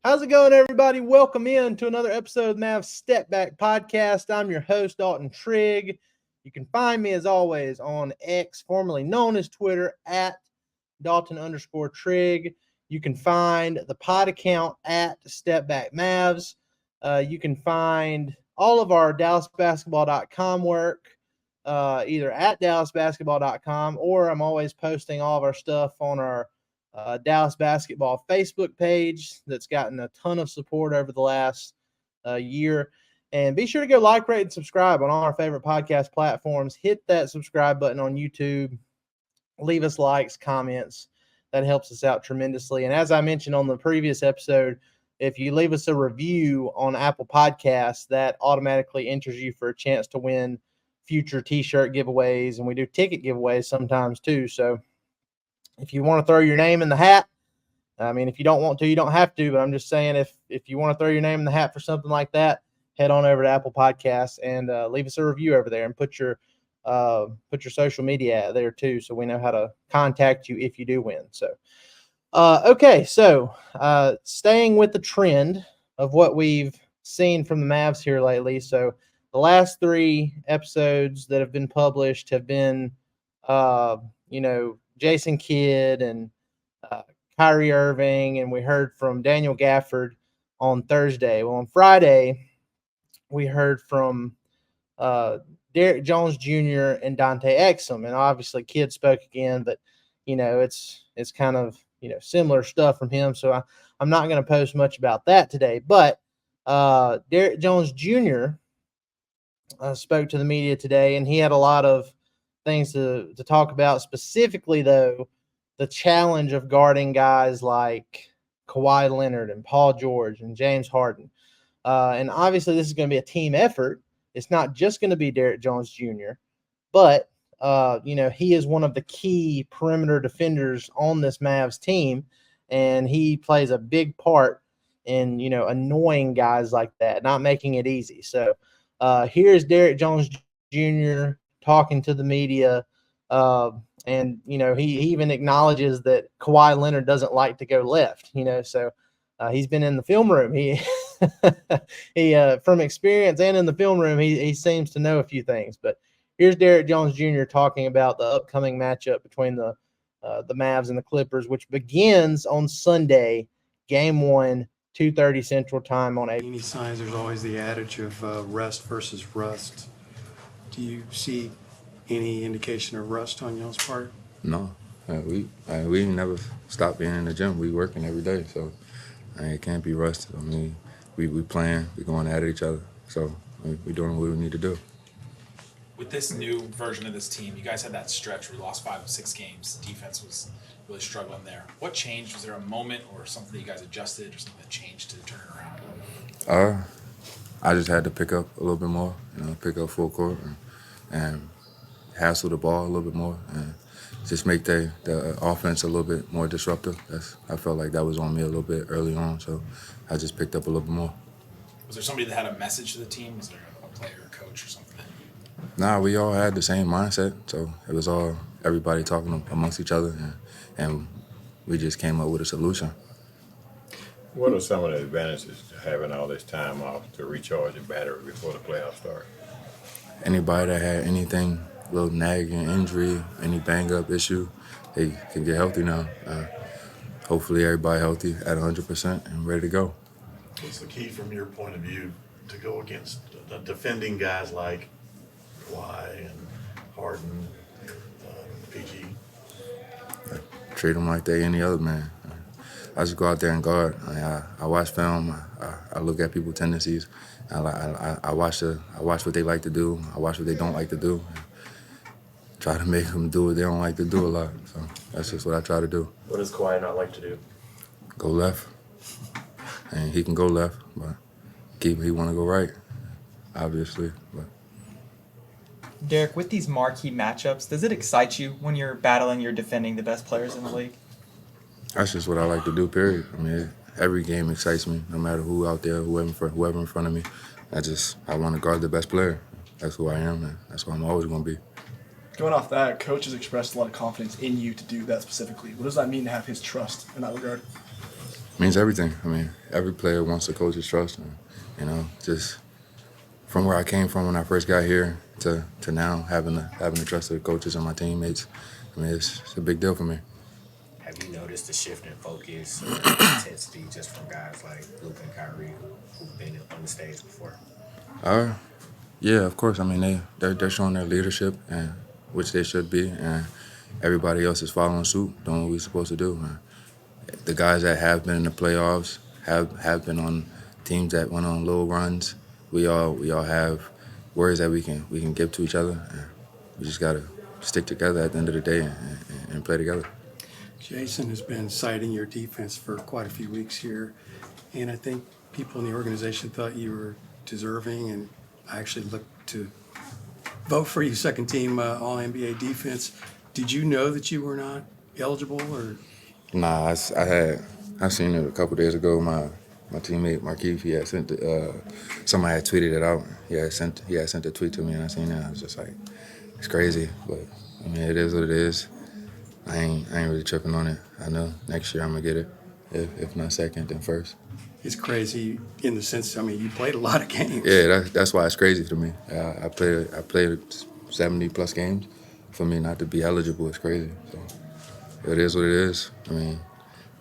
How's it going, everybody? Welcome in to another episode of Mavs Step Back Podcast. I'm your host, Dalton Trigg. You can find me, as always, on X, formerly known as Twitter, at Dalton_Trigg. You can find the pod account at Step Back Mavs. You can find all of our DallasBasketball.com work either at DallasBasketball.com, or I'm always posting all of our stuff on our Dallas Basketball Facebook page that's gotten a ton of support over the last year. And be sure to go like, rate, and subscribe on all our favorite podcast platforms. Hit that subscribe button on YouTube. Leave us likes, comments. That helps us out tremendously. And as I mentioned on the previous episode, if you leave us a review on Apple Podcasts, that automatically enters you for a chance to win future t-shirt giveaways. And we do ticket giveaways sometimes too. So if you want to throw your name in the hat, I mean, if you don't want to, you don't have to, but I'm just saying if you want to throw your name in the hat for something like that, head on over to Apple Podcasts and leave us a review over there and put your social media out there too, so we know how to contact you if you do win. So, okay, so staying with the trend of what we've seen from the Mavs here lately. So the last 3 episodes that have been published have been, Jason Kidd and Kyrie Irving, and we heard from Daniel Gafford on Thursday. Well, on Friday, we heard from Derrick Jones Jr. and Dante Exum, and obviously Kidd spoke again, but it's kind of similar stuff from him. So I'm not going to post much about that today. But Derrick Jones Jr. Spoke to the media today, and he had a lot of things to talk about. Specifically, though, the challenge of guarding guys like Kawhi Leonard and Paul George and James Harden. And obviously, this is going to be a team effort. It's not just going to be Derrick Jones Jr., but, he is one of the key perimeter defenders on this Mavs team, and he plays a big part in, annoying guys like that, not making it easy. So here's Derrick Jones Jr. talking to the media, and, he even acknowledges that Kawhi Leonard doesn't like to go left, so he's been in the film room. He from experience and in the film room, he seems to know a few things. But here's Derrick Jones Jr. talking about the upcoming matchup between the Mavs and the Clippers, which begins on Sunday, Game 1, 2:30 Central Time on 8. Any signs? There's always the adage of rest versus rust. Do you see any indication of rust on y'all's part? No, we never stop being in the gym. We working every day, so it can't be rusted. I mean, we playing, we going at each other, so we doing what we need to do. With this new version of this team, you guys had that stretch where you lost 5 of 6 games. Defense was really struggling there. What changed? Was there a moment or something that you guys adjusted or something that changed to turn it around? I just had to pick up a little bit more, pick up full court and hassle the ball a little bit more and just make the offense a little bit more disruptive. I felt like that was on me a little bit early on, so I just picked up a little bit more. Was there somebody that had a message to the team? Was there a player or coach or something? Nah, we all had the same mindset, so it was all everybody talking amongst each other, and we just came up with a solution. What are some of the advantages to having all this time off to recharge your battery before the playoffs start? Anybody that had anything, little nagging injury, any bang-up issue, they can get healthy now. Hopefully everybody healthy at 100% and ready to go. What's the key from your point of view to go against the defending guys like Kawhi and Harden, PG? Treat them like they any other man. I just go out there and guard. I watch film. I look at people's tendencies. I watch what they like to do. I watch what they don't like to do. Try to make them do what they don't like to do a lot. So that's just what I try to do. What does Kawhi not like to do? Go left. And he can go left, but he want to go right, obviously. But Derrick, with these marquee matchups, does it excite you when you're battling, you're defending the best players in the league? That's just what I like to do, period. I mean, every game excites me, no matter who out there, whoever in front of me. I want to guard the best player. That's who I am, and that's who I'm always going to be. Going off that, Coach has expressed a lot of confidence in you to do that specifically. What does that mean to have his trust in that regard? means everything. I mean, every player wants the coach's trust. And, just from where I came from when I first got here to now having the trust of the coaches and my teammates, I mean, it's a big deal for me. Have you noticed a shift in focus or intensity just from guys like Luka and Kyrie who've been on the stage before? Yeah, of course. I mean, they're showing their leadership, and which they should be, and everybody else is following suit, doing what we're supposed to do. The guys that have been in the playoffs have been on teams that went on little runs. We all have words that we can give to each other. And we just gotta stick together at the end of the day and play together. Jason has been citing your defense for quite a few weeks here, and I think people in the organization thought you were deserving, and I actually looked to vote for you second team All-NBA defense. Did you know that you were not eligible, or? Nah, I seen it a couple days ago. My teammate Markeith, he had sent somebody had tweeted it out. He had sent a tweet to me, and I seen that. I was just like, it's crazy, but I mean, it is what it is. I ain't really tripping on it. I know next year I'm gonna get it, if not second, then first. It's crazy in the sense, I mean, you played a lot of games. Yeah, that's why it's crazy to me. I played 70 plus games. For me not to be eligible is crazy. So it is what it is. I mean,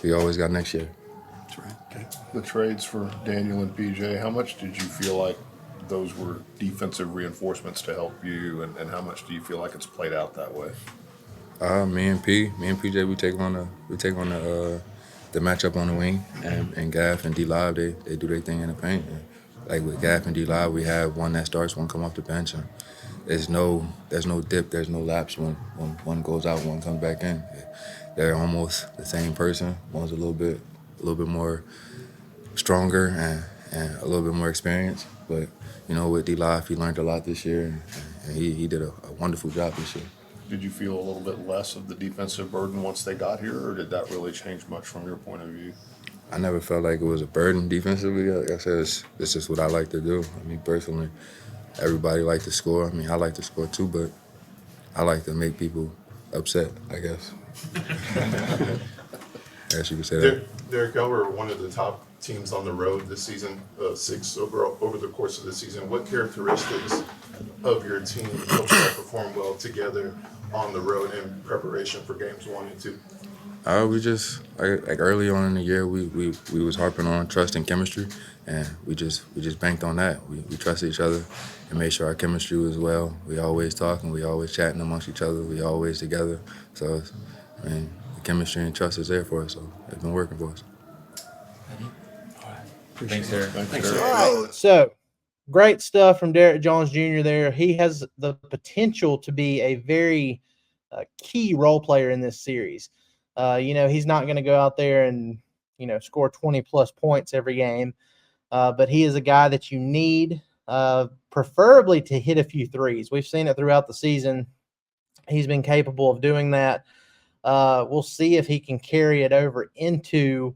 we always got next year. That's right. Okay. The trades for Daniel and PJ, how much did you feel like those were defensive reinforcements to help you, and how much do you feel like it's played out that way? Me and PJ, we take on the matchup on the wing, and Gaff and D Live, they do their thing in the paint. And like with Gaff and D Live, we have one that starts, one come off the bench, and there's no dip, there's no lapse when one goes out, one comes back in. They're almost the same person. One's a little bit more stronger and a little bit more experienced, but with D Live, he learned a lot this year, and he did a wonderful job this year. Did you feel a little bit less of the defensive burden once they got here, or did that really change much from your point of view? I never felt like it was a burden defensively. Like I said, it's just what I like to do. I mean, personally, everybody like to score. I mean, I like to score too, but I like to make people upset, I guess. I guess you could say that. Derrick, y'all were one of the top teams on the road this season, 6 overall over the course of the season. What characteristics of your team helped you perform well together on the road in preparation for games 1 and 2? We just like early on in the year, we was harping on trust and chemistry, and we just banked on that. We trusted each other and made sure our chemistry was well. We always talking, we always chatting amongst each other, we always together. So, I mean, the chemistry and trust is there for us. So it's been working for us. Thanks, Derrick. Thanks, All right. So great stuff from Derrick Jones Jr. there. He has the potential to be a very key role player in this series. He's not going to go out there and, score 20-plus points every game, but he is a guy that you need, preferably to hit a few threes. We've seen it throughout the season. He's been capable of doing that. We'll see if he can carry it over into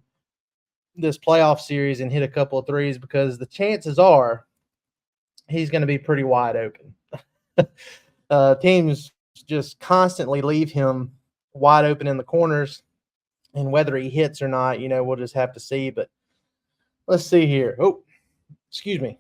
this playoff series and hit a couple of threes, because the chances are he's going to be pretty wide open. Teams just constantly leave him wide open in the corners, and whether he hits or not, we'll just have to see. But let's see here. Oh, excuse me.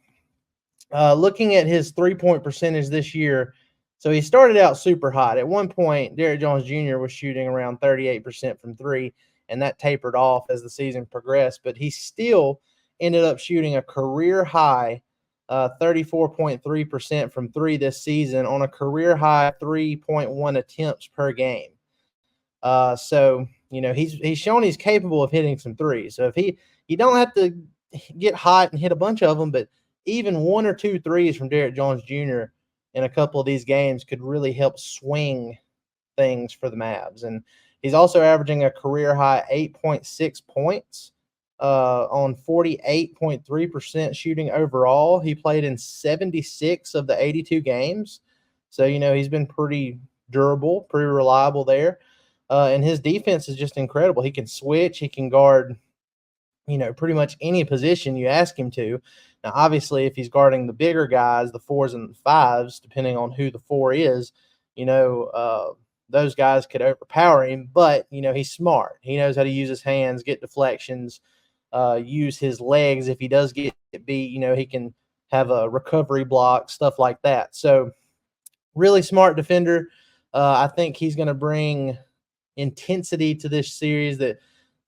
Looking at his three-point percentage this year, so he started out super hot. At one point, Derrick Jones Jr. was shooting around 38% from three, and that tapered off as the season progressed. But he still ended up shooting a career high 34.3% from three this season on a career high 3.1 attempts per game. So he's shown he's capable of hitting some threes. So if you don't have to get hot and hit a bunch of them, but even 1 or 2 threes from Derrick Jones Jr. in a couple of these games could really help swing things for the Mavs. And he's also averaging a career high 8.6 points on 48.3% shooting overall. He played in 76 of the 82 games. So, he's been pretty durable, pretty reliable there. And his defense is just incredible. He can switch. He can guard, pretty much any position you ask him to. Now, obviously, if he's guarding the bigger guys, the 4s and the 5s, depending on who the 4 is, those guys could overpower him. But, he's smart. He knows how to use his hands, get deflections, use his legs if he does get beat. He can have a recovery block, stuff like that. So really smart defender. I think he's going to bring intensity to this series that,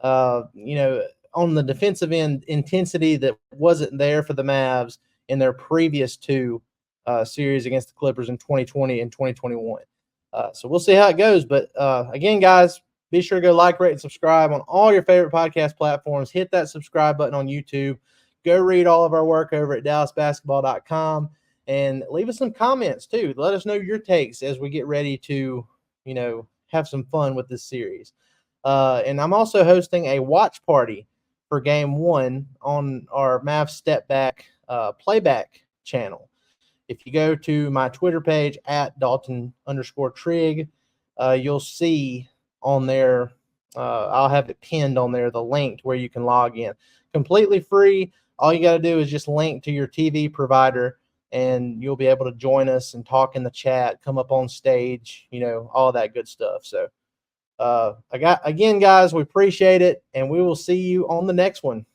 on the defensive end, intensity that wasn't there for the Mavs in their previous two series against the Clippers in 2020 and 2021. So we'll see how it goes. But again, guys, be sure to go like, rate, and subscribe on all your favorite podcast platforms. Hit that subscribe button on YouTube. Go read all of our work over at DallasBasketball.com and leave us some comments too. Let us know your takes as we get ready to, have some fun with this series. And I'm also hosting a watch party for Game 1 on our Mavs Step Back playback channel. If you go to my Twitter page at Dalton_Trigg, you'll see on there, I'll have it pinned on there, the link where you can log in. Completely free. All you got to do is just link to your TV provider, and you'll be able to join us and talk in the chat, come up on stage, all that good stuff. So, again, guys, we appreciate it, and we will see you on the next one.